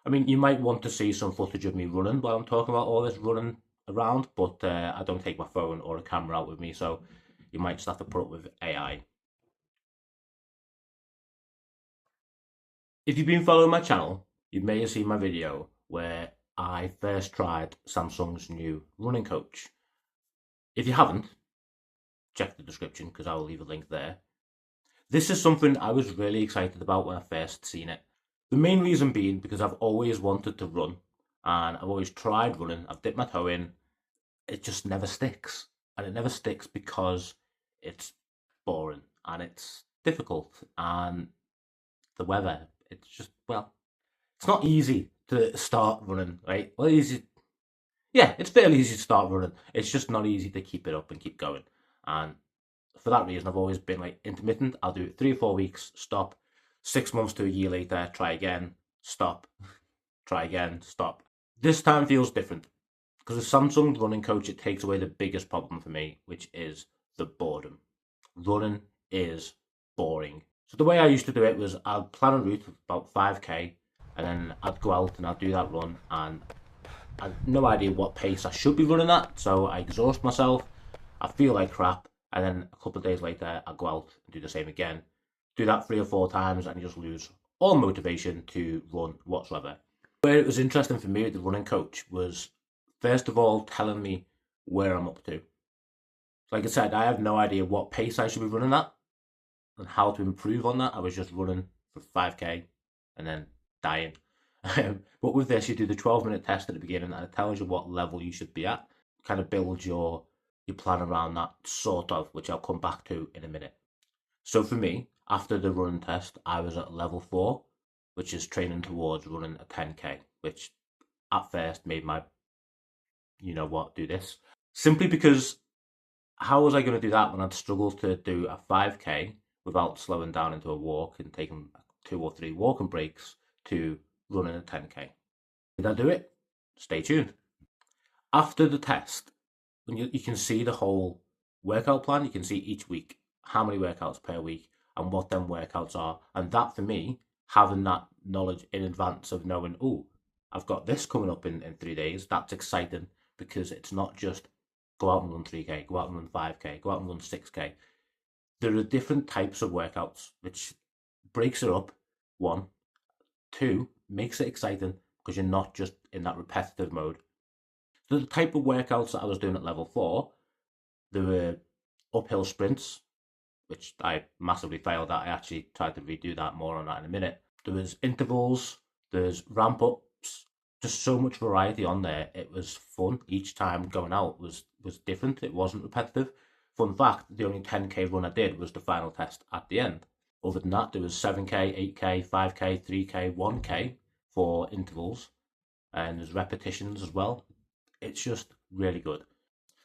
I mean, you might want to see some footage of me running while I'm talking about all this running around, but I don't take my phone or a camera out with me, so you might just have to put up with AI. If you've been following my channel, you may have seen my video where I first tried Samsung's new running coach. If you haven't, check the description because I will leave a link there. This is something I was really excited about when I first seen it. The main reason being because I've always wanted to run and I've always tried running. I've dipped my toe in. It just never sticks. And it never sticks because it's boring and it's difficult and the weather. It's just, well, it's not easy to start running, right? Well, easy. Yeah, it's fairly easy to start running. It's just not easy to keep it up and keep going. And for that reason, I've always been like intermittent. I'll do it 3 or 4 weeks, stop. 6 months to a year later, try again, stop, try again, stop. This time feels different because with Samsung running coach, it takes away the biggest problem for me, which is the boredom. Running is boring. So the way I used to do it was I'd plan a route of about 5k and then I'd go out and I'd do that run and I had no idea what pace I should be running at, so I exhaust myself, I feel like crap, and then a couple of days later I go out and do the same again. Do that 3 or 4 times and you just lose all motivation to run whatsoever. Where it was interesting for me with the running coach was, first of all, telling me where I'm up to. Like I said, I have no idea what pace I should be running at and how to improve on that. I was just running for 5k and then dying. But with this, you do the 12-minute test at the beginning and it tells you what level you should be at. Kind of build your plan around that, sort of, which I'll come back to in a minute. So for me, after the running test, I was at level 4, which is training towards running a 10k, which at first made my, you know what, do this. Simply because how was I going to do that when I'd struggled to do a 5k without slowing down into a walk and taking 2 or 3 walking breaks to running a 10k? Did I do it? Stay tuned. After the test, when you can see the whole workout plan, you can see each week how many workouts per week and what them workouts are. And that for me, having that knowledge in advance of knowing, oh, I've got this coming up in 3 days, that's exciting because it's not just go out and run 3k, go out and run 5k, go out and run 6k. There are different types of workouts, which breaks it up, 1. 2, makes it exciting because you're not just in that repetitive mode. So the type of workouts that I was doing at level 4, there were uphill sprints, which I massively failed at. I actually tried to redo that, more on that in a minute. There was intervals, there's ramp ups, just so much variety on there. It was fun. Each time going out was different. It wasn't repetitive. Fun fact, the only 10k run I did was the final test at the end. Other than that, there was 7k, 8k, 5k, 3k, 1k for intervals, and there's repetitions as well. It's just really good.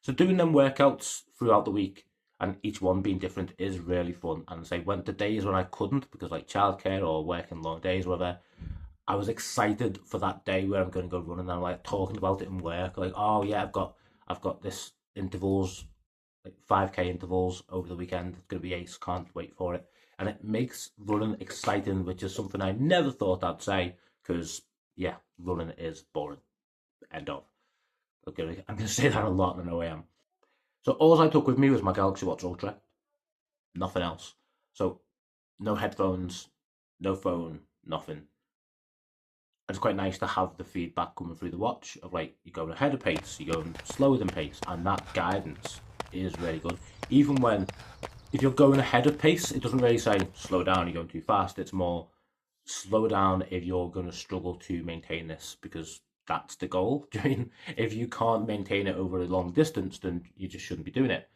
So doing them workouts throughout the week and each one being different is really fun. And say when the days when I couldn't, because like childcare or working long days or whatever, I was excited for that day where I'm going to go running and I'm like talking about it in work, like, oh yeah, I've got this intervals, like 5k intervals over the weekend. It's going to be ace, can't wait for it. And it makes running exciting, which is something I never thought I'd say, because yeah, running is boring. End of. Okay, I'm going to say that a lot, and I know I am. So all I took with me was my Galaxy Watch Ultra, nothing else. So no headphones, no phone, nothing. It's quite nice to have the feedback coming through the watch of like, you're going ahead of pace, you're going slower than pace, and that guidance is really good. Even when, if you're going ahead of pace, it doesn't really say slow down, you're going too fast. It's more slow down if you're going to struggle to maintain this, because that's the goal. I mean, if you can't maintain it over a long distance, then you just shouldn't be doing it.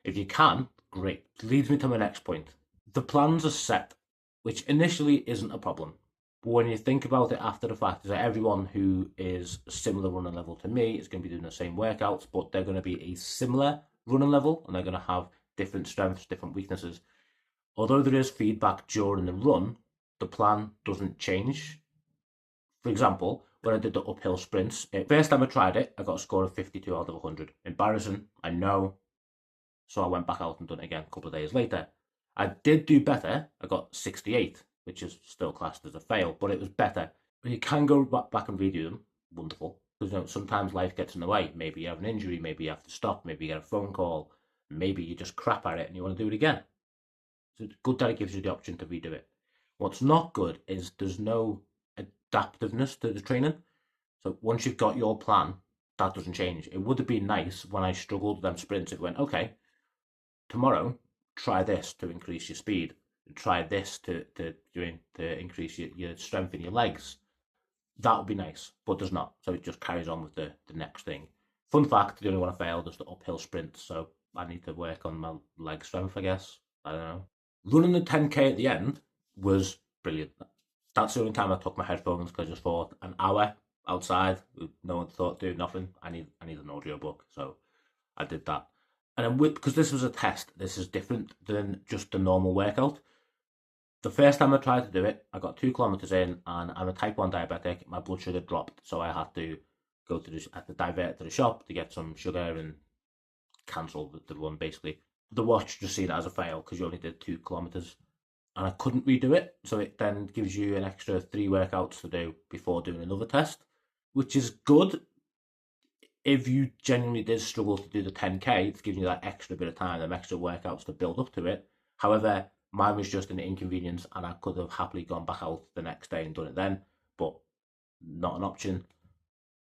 If you can, great. Leads me to my next point. The plans are set, which initially isn't a problem. But when you think about it after the fact, is that everyone who is a similar running level to me is going to be doing the same workouts, but they're going to be a similar running level and they're going to have different strengths, different weaknesses. Although there is feedback during the run, the plan doesn't change. For example, when I did the uphill sprints, first time I tried it, I got a score of 52 out of 100. Embarrassing, I know. So I went back out and done it again a couple of days later. I did do better. I got 68, which is still classed as a fail, but it was better. You can go back and redo them. Wonderful. Because sometimes life gets in the way. Maybe you have an injury. Maybe you have to stop. Maybe you get a phone call. Maybe you just crap at it and you want to do it again. So it's good that it gives you the option to redo it. What's not good is there's no adaptiveness to the training. So once you've got your plan, that doesn't change. It would have been nice when I struggled with them sprints. It went, okay, tomorrow try this to increase your speed. Try this to increase your strength in your legs. That would be nice, but there's not. So it just carries on with the next thing. Fun fact: the only one I failed is the uphill sprint. So I need to work on my leg strength, I guess. I don't know. Running the 10K at the end was brilliant. That's the only time I took my headphones because I just thought an hour outside with no one thought do nothing. I need an audio book, so I did that. And then because this was a test, this is different than just the normal workout. The first time I tried to do it, I got 2 kilometers in, and I'm a type 1 diabetic. My blood sugar dropped, so I had to divert to the shop to get some sugar and cancel the run. Basically, the watch just seen it as a fail because you only did 2 kilometers, and I couldn't redo it. So it then gives you an extra 3 workouts to do before doing another test, which is good. If you genuinely did struggle to do the 10K, it's giving you that extra bit of time, them extra workouts to build up to it. However, mine was just an inconvenience, and I could have happily gone back out the next day and done it then, but not an option.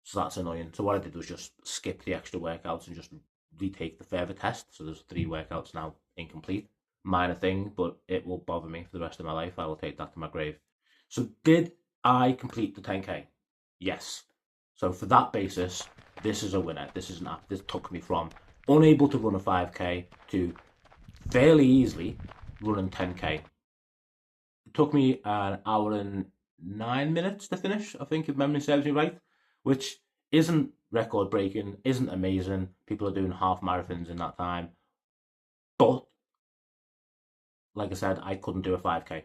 So that's annoying. So what I did was just skip the extra workouts and just retake the further test. So there's 3 workouts now incomplete. Minor thing, but it will bother me for the rest of my life. I will take that to my grave. So did I complete the 10K? Yes. So for that basis, this is a winner. This is an app. This took me from unable to run a 5K to fairly easily running 10K. It took me an hour and 9 minutes to finish, I think, if memory serves me right, which isn't record breaking, isn't amazing. People are doing half marathons in that time. But, like I said, I couldn't do a 5K.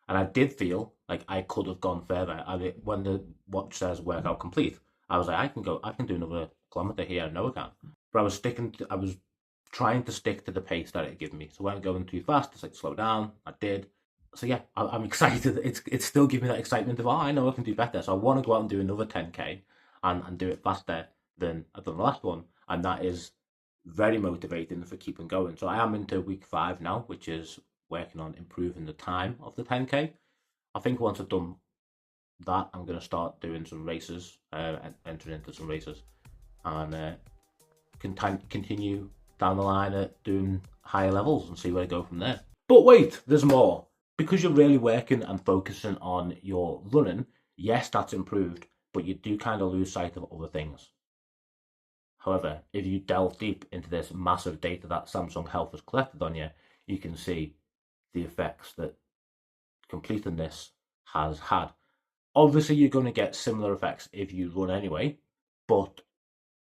And I did feel like I could have gone further. When the watch says workout complete, I was like, I can do another kilometer here. No, I can't. But I was trying to stick to the pace that it gave me. So when I'm going too fast, it's like slow down. I did. So yeah, I'm excited. It's still giving me that excitement of, I know I can do better. So I want to go out and do another 10K and do it faster than I've done the last one. And that is very motivating for keeping going. So I am into week 5 now, which is working on improving the time of the 10K. I think once I've done that, I'm going to start doing some races, entering into some races, and continue down the line at doing higher levels and see where I go from there. But wait, there's more. Because you're really working and focusing on your running, yes, that's improved, but you do kind of lose sight of other things. However, if you delve deep into this massive data that Samsung Health has collected on you, you can see the effects that completing this has had. Obviously, you're going to get similar effects if you run anyway, but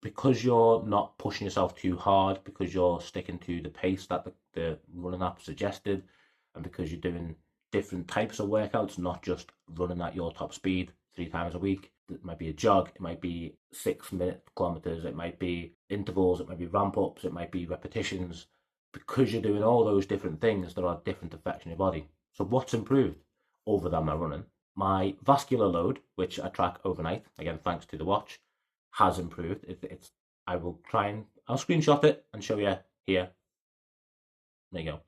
because you're not pushing yourself too hard, because you're sticking to the pace that the running app suggested, and because you're doing different types of workouts, not just running at your top speed 3 times a week. It might be a jog, it might be 6-minute kilometers, it might be intervals, it might be ramp ups, it might be repetitions. Because you're doing all those different things, there are different effects on your body. So what's improved other than my running? My vascular load, which I track overnight, again thanks to the watch, has improved. I'll screenshot it and show you here. There you go.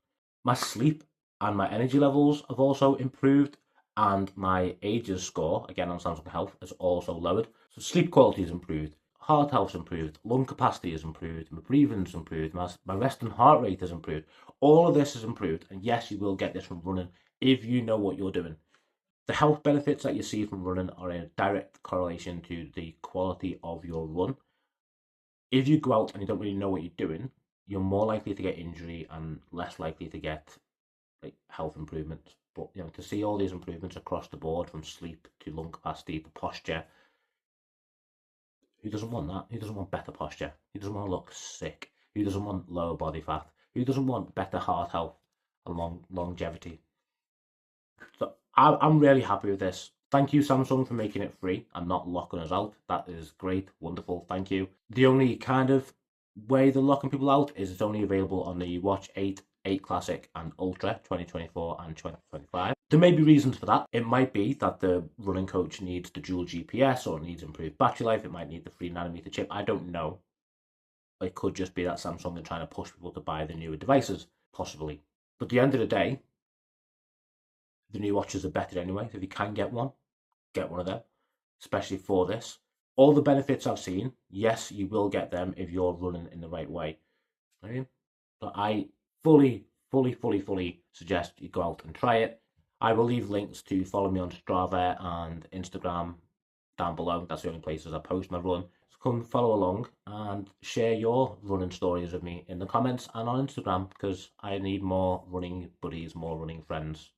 My sleep and my energy levels have also improved, and my ages score, again on Samsung Health, has also lowered. So sleep quality has improved, heart health's improved, lung capacity has improved, my breathing's improved, my resting heart rate has improved. All of this has improved, and yes, you will get this from running if you know what you're doing. The health benefits that you see from running are in direct correlation to the quality of your run. If you go out and you don't really know what you're doing, you're more likely to get injury and less likely to get health improvements. But to see all these improvements across the board, from sleep to lung capacity to posture, who doesn't want that? Who doesn't want better posture? Who doesn't want to look sick? Who doesn't want lower body fat? Who doesn't want better heart health and longevity? So I'm really happy with this. Thank you, Samsung, for making it free and not locking us out. That is great, wonderful, thank you. The only kind of way they're locking people out is it's only available on the Watch 8 8 Classic and Ultra 2024 and 2025. There may be reasons for that. It might be that the running coach needs the dual GPS or needs improved battery life. It might need the 3nm chip. I don't know. It could just be that Samsung are trying to push people to buy the newer devices, possibly. But at the end of the day, the new watches are better anyway. So if you can get one of them, especially for this. All the benefits I've seen, yes, you will get them if you're running in the right way. Okay? But I fully suggest you go out and try it. I will leave links to follow me on Strava and Instagram down below. That's the only places I post my run. So come follow along and share your running stories with me in the comments and on Instagram, because I need more running buddies, more running friends.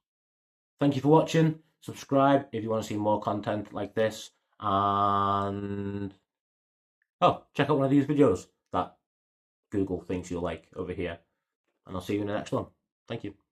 Thank you for watching. Subscribe if you want to see more content like this. And check out one of these videos that Google thinks you'll like over here. And I'll see you in the next one. Thank you.